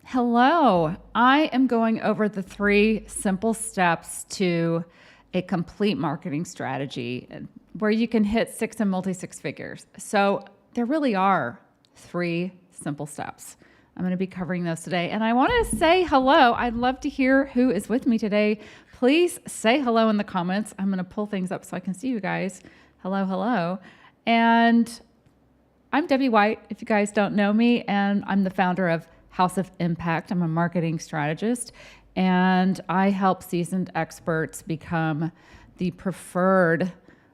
Hello. I am going over the 3 simple steps to a complete marketing strategy where you can hit 6 and multi-six figures. So there really are 3 simple steps. I'm going to be covering those today. And I want to say hello. I'd love to hear who is with me today. Please say hello in the comments. I'm going to pull things up so I can see you guys. Hello, hello. And I'm Debbie White, if you guys don't know me, and I'm the founder of House of Impact. I'm a marketing strategist, and I help seasoned experts become the preferred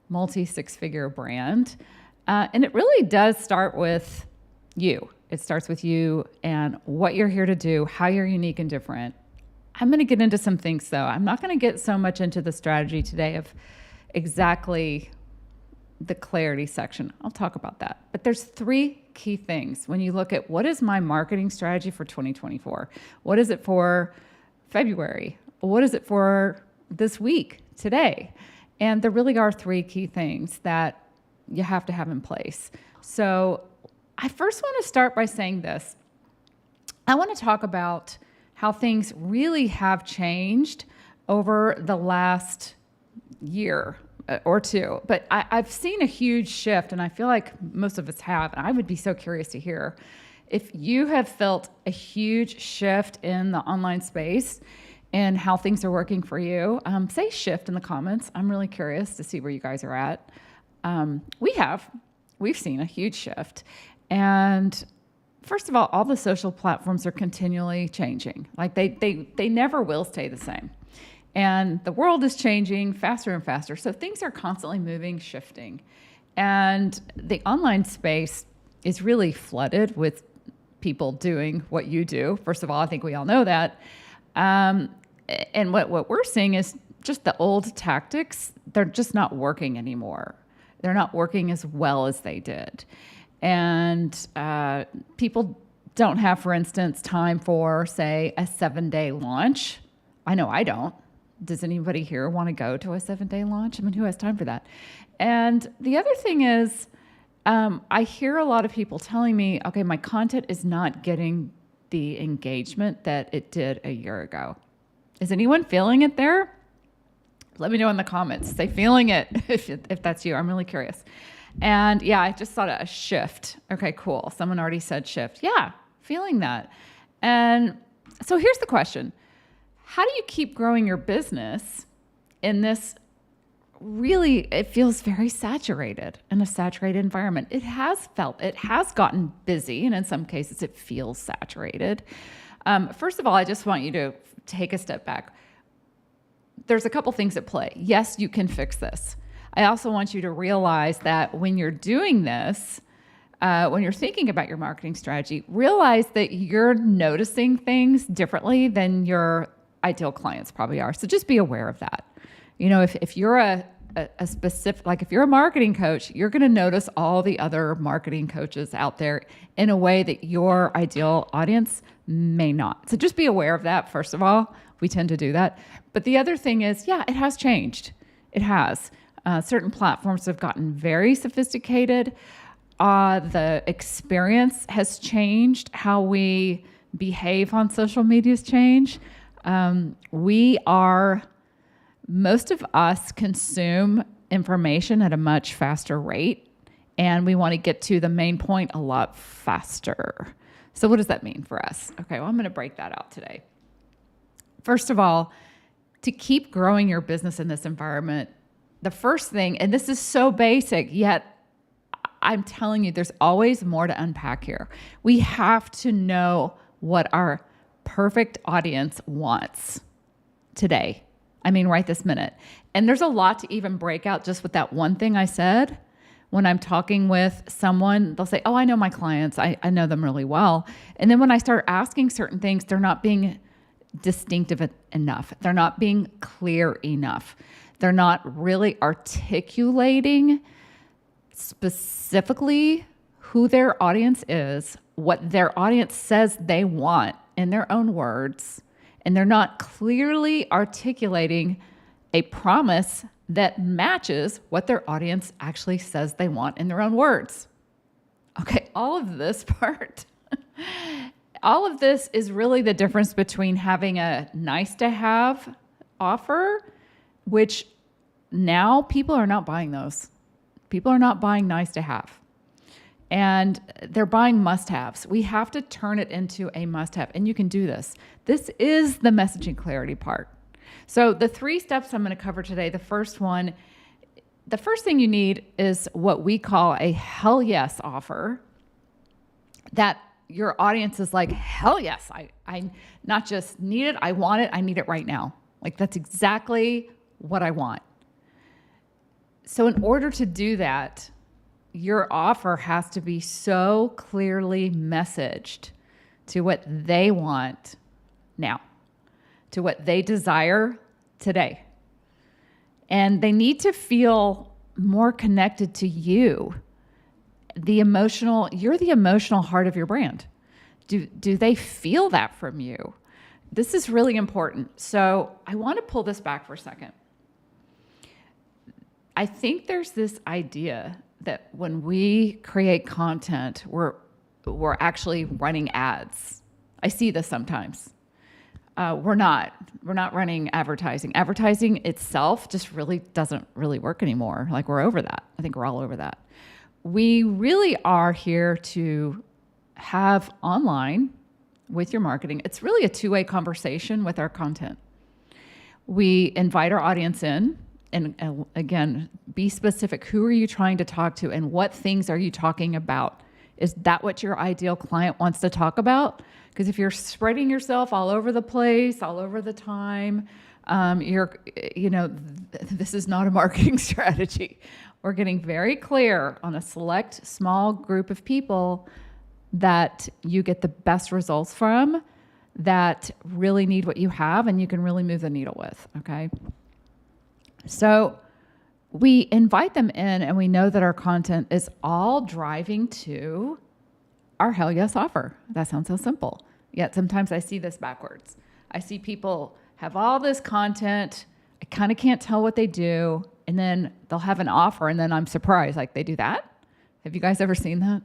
multi-six-figure brand. And it really does start with you. It starts with you and what you're here to do, how you're unique and different. I'm going to get into some things, though. I'm not going to get so much into the strategy today of exactly the clarity section. I'll talk about that. But there's 3 key things when you look at what is my marketing strategy for 2024? What is it for February? What is it for this week, today? And there really are 3 key things that you have to have in place. So I first want to start by saying this. I want to talk about how things really have changed over the last year or 2. But I've seen a huge shift, and I feel like most of us have, and I would be so curious to hear if you have felt a huge shift in the online space and how things are working for you. Say shift in the comments. I'm really curious to see where you guys are at. We've seen a huge shift. And first of all the social platforms are continually changing. Like they never will stay the same. And the world is changing faster and faster. So things are constantly moving, shifting. And the online space is really flooded with people doing what you do. First of all, I think we all know that. And what we're seeing is just the old tactics. They're just not working anymore. They're not working as well as they did. And people don't have, for instance, time for, say, a 7-day launch. I know I don't. Does anybody here want to go to a 7-day launch? I mean, who has time for that? And the other thing is, I hear a lot of people telling me, okay, my content is not getting the engagement that it did a year ago. Is anyone feeling it there? Let me know in the comments. Say feeling it if that's you. I'm really curious. And yeah, I just saw a shift. Okay, cool. Someone already said shift. Yeah, feeling that. And so here's the question. How do you keep growing your business in this really, it feels very saturated, in a saturated environment? It has gotten busy, and in some cases it feels saturated. First of all, I just want you to take a step back. There's a couple things at play. Yes, you can fix this. I also want you to realize that when you're doing this, when you're thinking about your marketing strategy, realize that you're noticing things differently than your ideal clients probably are. So just be aware of that. You know, if you're a specific, like if you're a marketing coach, you're going to notice all the other marketing coaches out there in a way that your ideal audience may not. So just be aware of that. First of all, we tend to do that. But the other thing is, yeah, it has changed. It has. Certain platforms have gotten very sophisticated. The experience has changed. How we behave on social media has changed. Most of us consume information at a much faster rate, and we want to get to the main point a lot faster. So what does that mean for us? Okay, well, I'm going to break that out today. First of all, to keep growing your business in this environment, the first thing, and this is so basic, yet I'm telling you, there's always more to unpack here. We have to know what our perfect audience wants today. I mean, right this minute. And there's a lot to even break out just with that one thing I said. When I'm talking with someone, they'll say, oh, I know my clients. I know them really well. And then when I start asking certain things, they're not being distinctive enough. They're not being clear enough. They're not really articulating specifically who their audience is, what their audience says they want in their own words, and they're not clearly articulating a promise that matches what their audience actually says they want in their own words. Okay, all of this part all of this is really the difference between having a nice to have offer, which now people are not buying those. People are not buying nice to have. And they're buying must-haves. We have to turn it into a must-have, and you can do this. This is the messaging clarity part. So the 3 steps I'm going to cover today, the first thing you need is what we call a hell yes offer, that your audience is like, hell yes, I not just need it, I want it, I need it right now. Like, that's exactly what I want. So in order to do that, your offer has to be so clearly messaged to what they want now, to what they desire today. And they need to feel more connected to you. You're the emotional heart of your brand. Do they feel that from you? This is really important. So I want to pull this back for a second. I think there's this idea that when we create content, we're actually running ads. I see this sometimes. We're not running advertising. Advertising itself just really doesn't really work anymore. Like, we're over that. I think we're all over that. We really are here to have online with your marketing. It's really a two-way conversation with our content. We invite our audience in, and again, be specific. Who are you trying to talk to, and what things are you talking about? Is that what your ideal client wants to talk about? Because if you're spreading yourself all over the place, all over the time, this is not a marketing strategy. We're getting very clear on a select small group of people that you get the best results from, that really need what you have, and you can really move the needle with, okay? So we invite them in, and we know that our content is all driving to our hell yes offer. That sounds so simple. Yet sometimes I see this backwards. I see people have all this content. I kind of can't tell what they do. And then they'll have an offer, and then I'm surprised. Like, they do that? Have you guys ever seen that?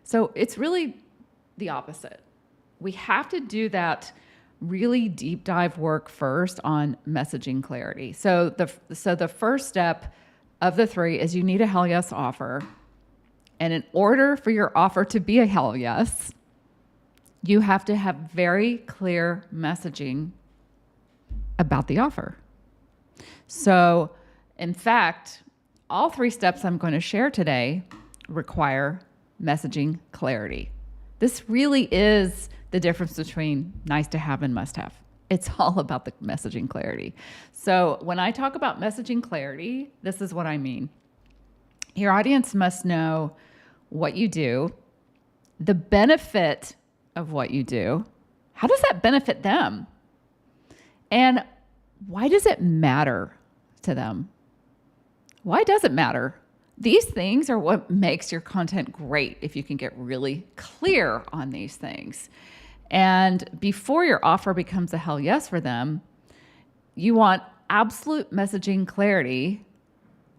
So it's really the opposite. We have to do that really deep dive work first on messaging clarity. So the first step of the 3 is you need a hell yes offer. And in order for your offer to be a hell yes, you have to have very clear messaging about the offer. So, in fact, all 3 steps I'm going to share today require messaging clarity. This really is the difference between nice to have and must have. It's all about the messaging clarity. So when I talk about messaging clarity, this is what I mean. Your audience must know what you do, the benefit of what you do. How does that benefit them? And why does it matter to them? Why does it matter? These things are what makes your content great, if you can get really clear on these things. And before your offer becomes a hell yes for them, you want absolute messaging clarity.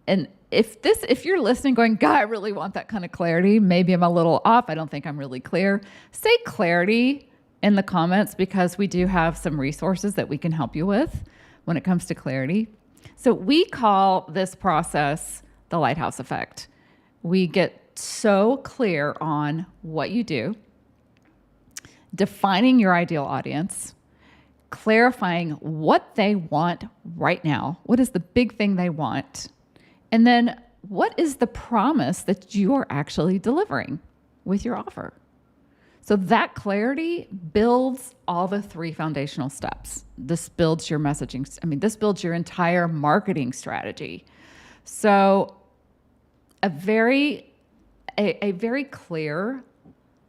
And if you're listening going, God, I really want that kind of clarity, maybe I'm a little off, I don't think I'm really clear, say clarity in the comments, because we do have some resources that we can help you with when it comes to clarity. So we call this process the lighthouse effect. We get so clear on what you do, defining your ideal audience, clarifying what they want right now. What is the big thing they want? And then what is the promise that you are actually delivering with your offer? So that clarity builds all the 3 foundational steps. This builds your messaging. This builds your entire marketing strategy. So a very clear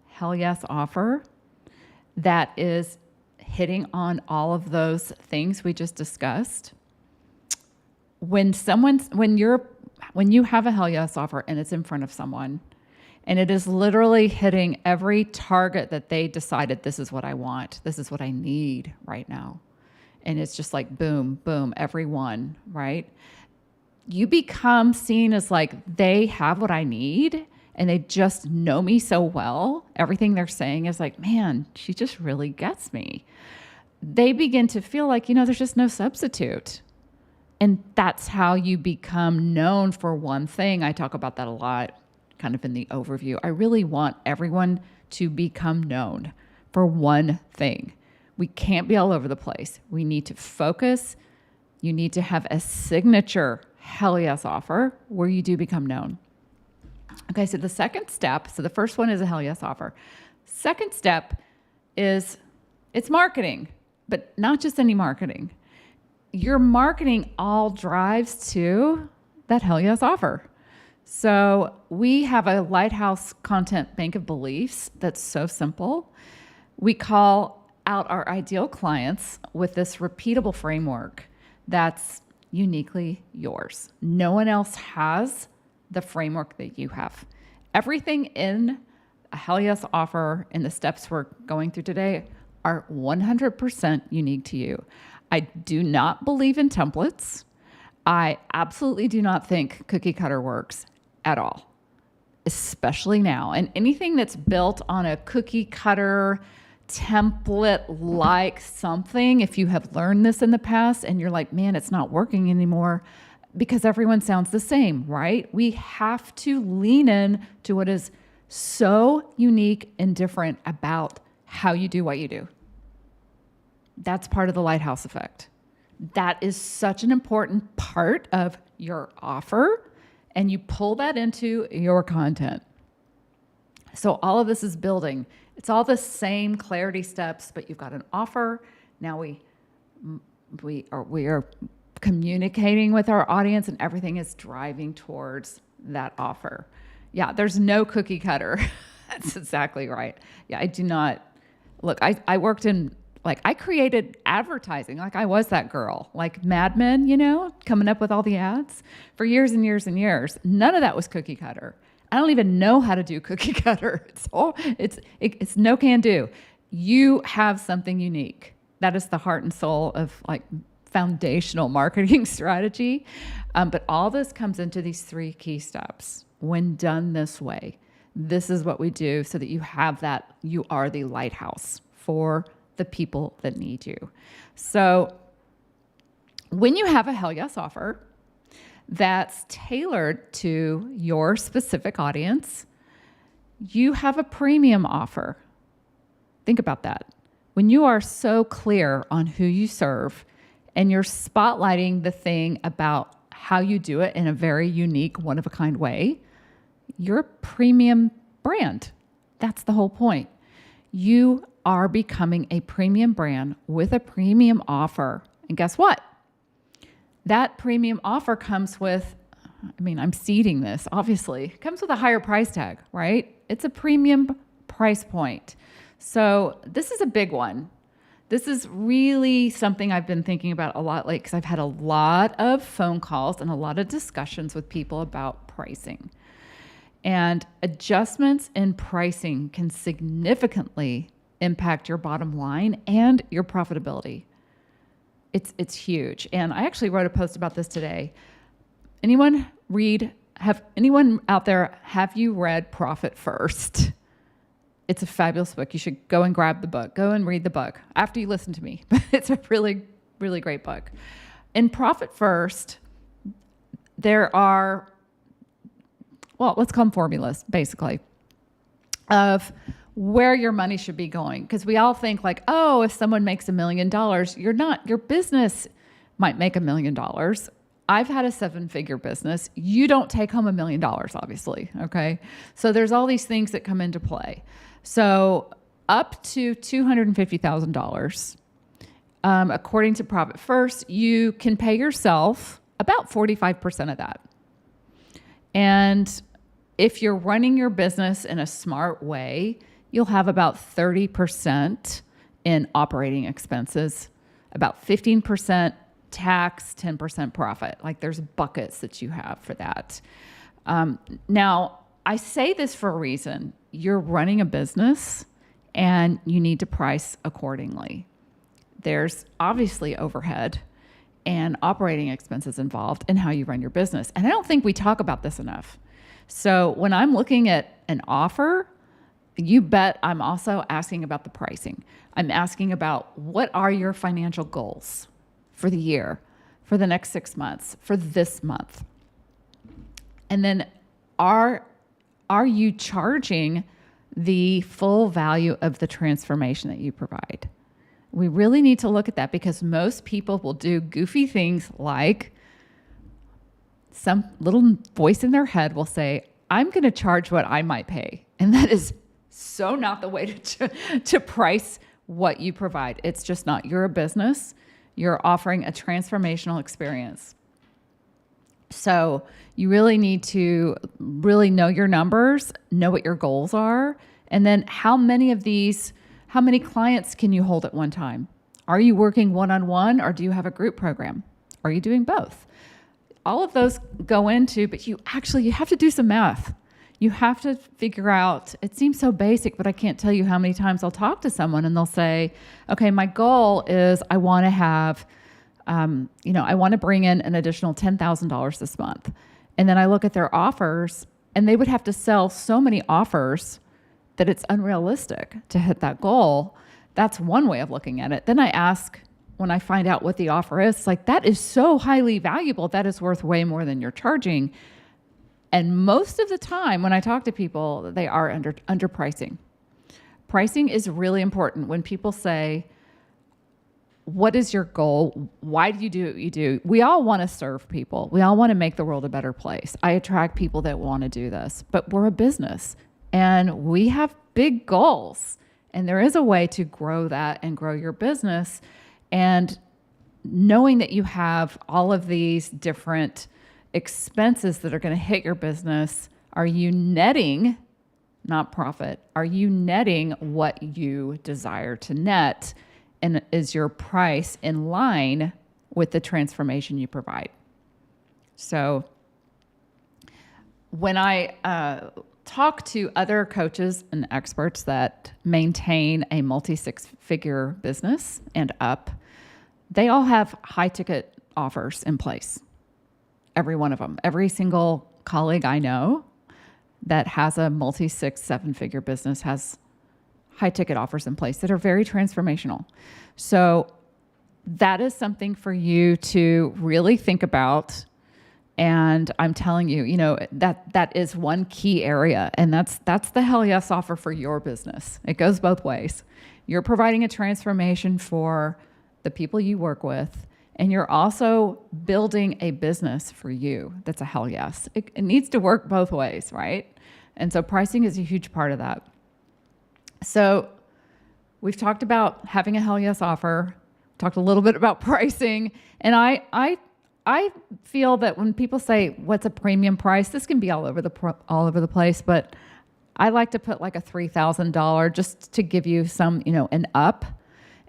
hell yes offer that is hitting on all of those things we just discussed. When you have a hell yes offer and it's in front of someone, and it is literally hitting every target that they decided, this is what I want, this is what I need right now. And it's just like boom, boom, every one, right? You become seen as like, they have what I need, and they just know me so well, everything they're saying is like, man, she just really gets me. They begin to feel like, there's just no substitute. And that's how you become known for one thing. I talk about that a lot, kind of in the overview. I really want everyone to become known for one thing. We can't be all over the place. We need to focus. You need to have a signature hell yes offer where you do become known. Okay, so the second step, so the first one is a hell yes offer. Second step is it's marketing, but not just any marketing. Your marketing all drives to that hell yes offer. So we have a Lighthouse content bank of beliefs that's so simple. We call out our ideal clients with this repeatable framework that's uniquely yours. No one else has the framework that you have. Everything in a hell yes offer and the steps we're going through today are 100% unique to you. I do not believe in templates. I absolutely do not think cookie cutter works at all, especially now. And anything that's built on a cookie cutter template-like something, if you have learned this in the past and you're like, man, it's not working anymore, because everyone sounds the same, right? We have to lean in to what is so unique and different about how you do what you do. That's part of the lighthouse effect. That is such an important part of your offer, and you pull that into your content. So all of this is building. It's all the same clarity steps, but you've got an offer. Now we are communicating with our audience, and everything is driving towards that offer. Yeah, there's no cookie cutter. That's exactly right. Yeah, I do not. Look, I worked in, I created advertising. I was that girl, like Mad Men, coming up with all the ads for years and years and years. None of that was cookie cutter. I don't even know how to do cookie cutter. It's no can do. You have something unique. That is the heart and soul of foundational marketing strategy. But all this comes into these 3 key steps. When done this way, this is what we do so that you have that, you are the lighthouse for the people that need you. So when you have a hell yes offer that's tailored to your specific audience, you have a premium offer. Think about that. When you are so clear on who you serve and you're spotlighting the thing about how you do it in a very unique, one-of-a-kind way, you're a premium brand. That's the whole point. You are becoming a premium brand with a premium offer. And guess what? That premium offer comes with, I'm seeding this, obviously, it comes with a higher price tag, right? It's a premium price point. So this is a big one. This is really something I've been thinking about a lot lately, because I've had a lot of phone calls and a lot of discussions with people about pricing. And adjustments in pricing can significantly impact your bottom line and your profitability. It's huge. And I actually wrote a post about this today. Anyone out there, have you read Profit First? It's a fabulous book. You should go and grab the book. Go and read the book after you listen to me. It's a really, really great book. In Profit First, there are, let's call them formulas, basically, of where your money should be going. Because we all think if someone makes $1 million, your business might make $1 million. I've had a 7-figure business. You don't take home $1 million, obviously. Okay. So there's all these things that come into play. So up to $250,000, according to Profit First, you can pay yourself about 45% of that. And if you're running your business in a smart way, you'll have about 30% in operating expenses, about 15% tax, 10% profit. There's buckets that you have for that. Now, I say this for a reason. You're running a business and you need to price accordingly. There's obviously overhead and operating expenses involved in how you run your business. And I don't think we talk about this enough. So when I'm looking at an offer, you bet I'm also asking about the pricing. I'm asking about what are your financial goals for the year, for the next 6 months, for this month. And then are you charging the full value of the transformation that you provide? We really need to look at that, because most people will do goofy things like some little voice in their head will say, I'm going to charge what I might pay. And that is so not the way to price what you provide. It's just not. You're a business. You're offering a transformational experience. So you really need to really know your numbers, know what your goals are, and then how many clients can you hold at one time? Are you working one-on-one, or do you have a group program? Are you doing both? All of those go into, but you have to do some math. You have to figure out, it seems so basic, but I can't tell you how many times I'll talk to someone and they'll say, okay, my goal is I want to have, I want to bring in an additional $10,000 this month. And then I look at their offers, and they would have to sell so many offers that it's unrealistic to hit that goal. That's one way of looking at it. Then I ask, when I find out what the offer is, like, that is so highly valuable. That is worth way more than you're charging. And most of the time when I talk to people, they are underpricing. Pricing is really important. When people say, what is your goal? Why do you do what you do? We all want to serve people. We all want to make the world a better place. I attract people that want to do this, but we're a business and we have big goals. And there is a way to grow that and grow your business. And knowing that you have all of these different expenses that are going to hit your business, are you netting, not profit, are you netting what you desire to net? And is your price in line with the transformation you provide? So when I talk to other coaches and experts that maintain a multi-six-figure business and up, they all have high-ticket offers in place. Every one of them. Every single colleague I know that has a multi-6, seven-figure business has high-ticket offers in place that are very transformational. So that is something for you to really think about. And I'm telling you, that is one key area. And that's the hell yes offer for your business. It goes both ways. You're providing a transformation for the people you work with, and you're also building a business for you. That's a hell yes. It needs to work both ways, right? And so pricing is a huge part of that. So we've talked about having a hell yes offer, talked a little bit about pricing, and I feel that when people say, what's a premium price, this can be all over the place, but I like to put like a $3,000 just to give you some, an up.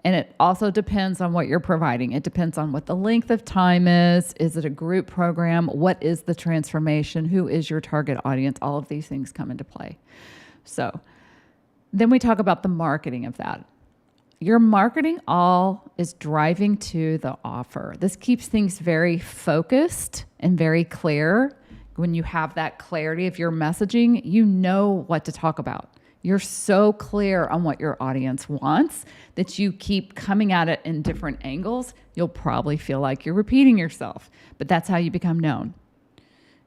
And it also depends on what you're providing. It depends on what the length of time is. Is it a group program? What is the transformation? Who is your target audience? All of these things come into play. So then we talk about the marketing of that. Your marketing all is driving to the offer. This keeps things very focused and very clear. When you have that clarity of your messaging, you know what to talk about. You're so clear on what your audience wants that you keep coming at it in different angles. You'll probably feel like you're repeating yourself, but that's how you become known.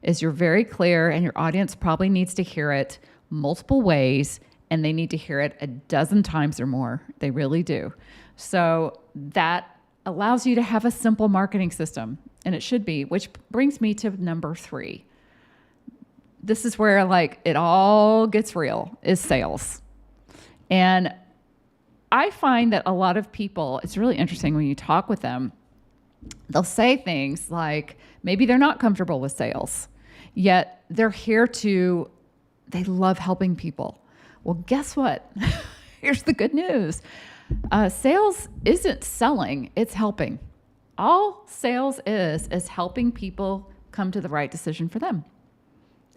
Is you're very clear, and your audience probably needs to hear it multiple ways, and they need to hear it a dozen times or more. They really do. So that allows you to have a simple marketing system, and it should be, which brings me to number 3. This is where it all gets real, is sales. And I find that a lot of people, it's really interesting when you talk with them, they'll say things like maybe they're not comfortable with sales, yet they're they love helping people. Well, guess what? Here's the good news. Sales isn't selling, it's helping. All sales is helping people come to the right decision for them.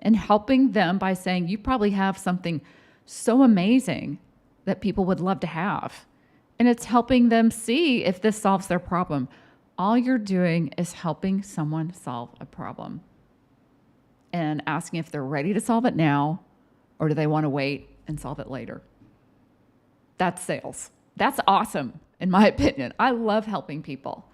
And helping them by saying, you probably have something so amazing that people would love to have. And it's helping them see if this solves their problem. All you're doing is helping someone solve a problem. and asking if they're ready to solve it now or do they want to wait and solve it later. That's sales. That's awesome, in my opinion. I love helping people.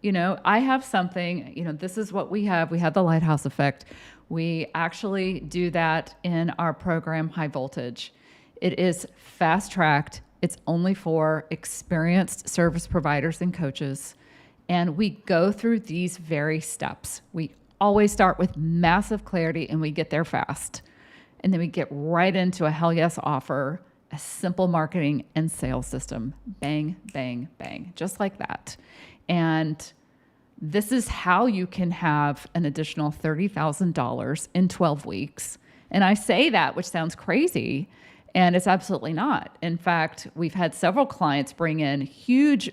I have something, this is what we have. We have the lighthouse effect. We actually do that in our program, High Voltage. It is fast-tracked. It's only for experienced service providers and coaches. And we go through these very steps. We always start with massive clarity and we get there fast. And then we get right into a hell yes offer, a simple marketing and sales system. Bang, bang, bang, just like that. And this is how you can have an additional $30,000 in 12 weeks. And I say that, which sounds crazy, and it's absolutely not. In fact, we've had several clients bring in huge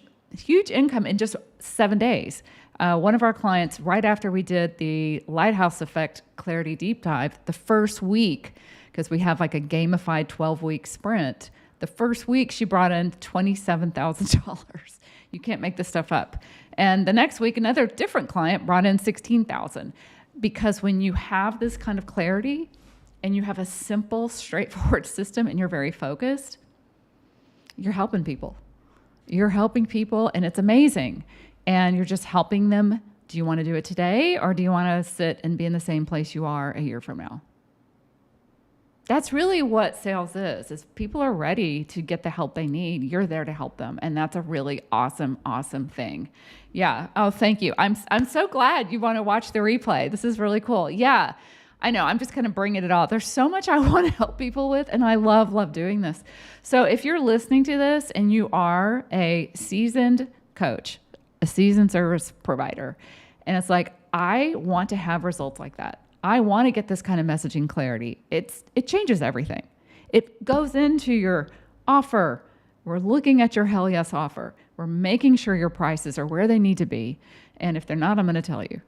income in just 7 days. One of our clients, right after we did the Lighthouse Effect Clarity Deep Dive, the first week, because we have like a gamified 12-week sprint, the first week she brought in $27,000. You can't make this stuff up. And the next week, another different client brought in $16,000. Because when you have this kind of clarity and you have a simple, straightforward system and you're very focused, you're helping people. You're helping people and it's amazing. And you're just helping them. Do you want to do it today or do you want to sit and be in the same place you are a year from now? That's really what sales is people are ready to get the help they need. You're there to help them. And that's a really awesome, awesome thing. Yeah. Oh, thank you. I'm so glad you want to watch the replay. This is really cool. Yeah, I know. I'm just kind of bringing it all. There's so much I want to help people with, and I love doing this. So if you're listening to this and you are a seasoned coach, a seasoned service provider, and it's like, I want to have results like that. I want to get this kind of messaging clarity. It changes everything. It goes into your offer. We're looking at your hell yes offer. We're making sure your prices are where they need to be. And if they're not, I'm going to tell you.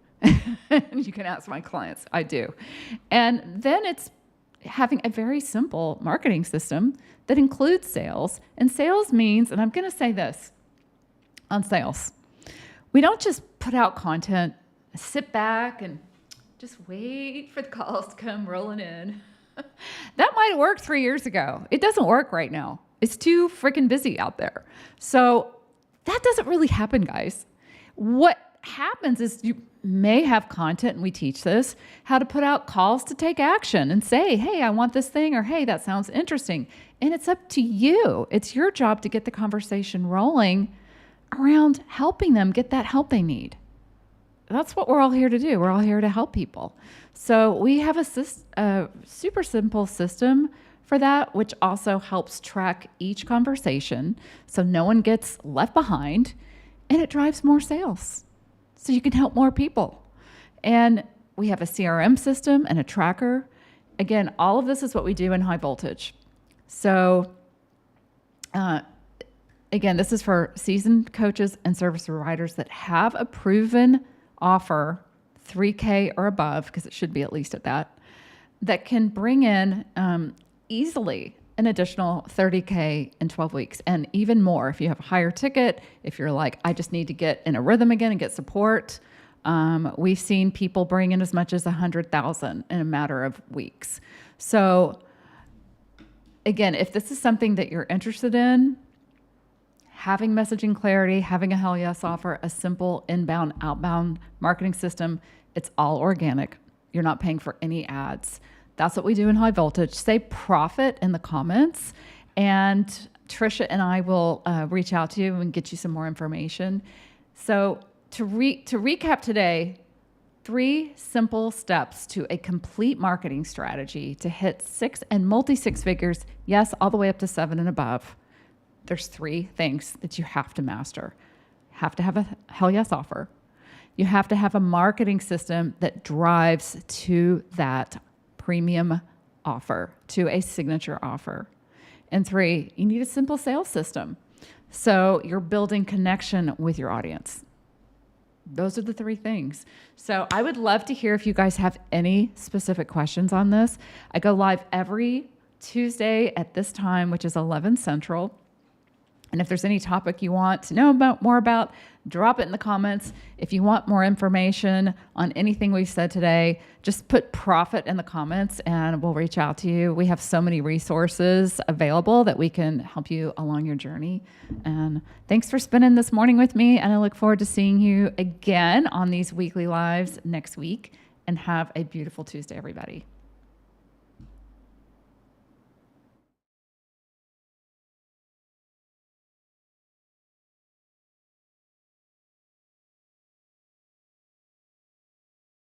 You can ask my clients. I do. And then it's having a very simple marketing system that includes sales. And sales means, and I'm going to say this on sales, we don't just put out content, sit back and just wait for the calls to come rolling in. That might have worked 3 years ago. It doesn't work right now. It's too freaking busy out there. So that doesn't really happen, guys. What happens is you may have content, and we teach this, how to put out calls to take action and say, hey, I want this thing, or hey, that sounds interesting. And it's up to you. It's your job to get the conversation rolling around helping them get that help they need. That's what we're all here to do. We're all here to help people. So we have a super simple system for that, which also helps track each conversation so no one gets left behind, and it drives more sales so you can help more people. And we have a CRM system and a tracker. Again, all of this is what we do in High Voltage. So again, this is for seasoned coaches and service providers that have a proven offer, 3K or above, because it should be at least at that can bring in easily an additional 30K in 12 weeks and even more if you have a higher ticket, if you're like, I just need to get in a rhythm again and get support. We've seen people bring in as much as 100,000 in a matter of weeks. So again, if this is something that you're interested in, having messaging clarity, having a hell yes offer, a simple inbound, outbound marketing system, it's all organic. You're not paying for any ads. That's what we do in High Voltage. Say profit in the comments, and Trisha and I will reach out to you and get you some more information. So to recap today, 3 simple steps to a complete marketing strategy to hit 6 and multi-6 figures, yes, all the way up to 7 and above. There's 3 things that you have to master. You have to have a hell yes offer. You have to have a marketing system that drives to that premium offer, to a signature offer. And 3, you need a simple sales system. So you're building connection with your audience. Those are the 3 things. So I would love to hear if you guys have any specific questions on this. I go live every Tuesday at this time, which is 11 Central. And if there's any topic you want to know more about, drop it in the comments. If you want more information on anything we've said today, just put profit in the comments and we'll reach out to you. We have so many resources available that we can help you along your journey. And thanks for spending this morning with me. And I look forward to seeing you again on these weekly lives next week. And have a beautiful Tuesday, everybody.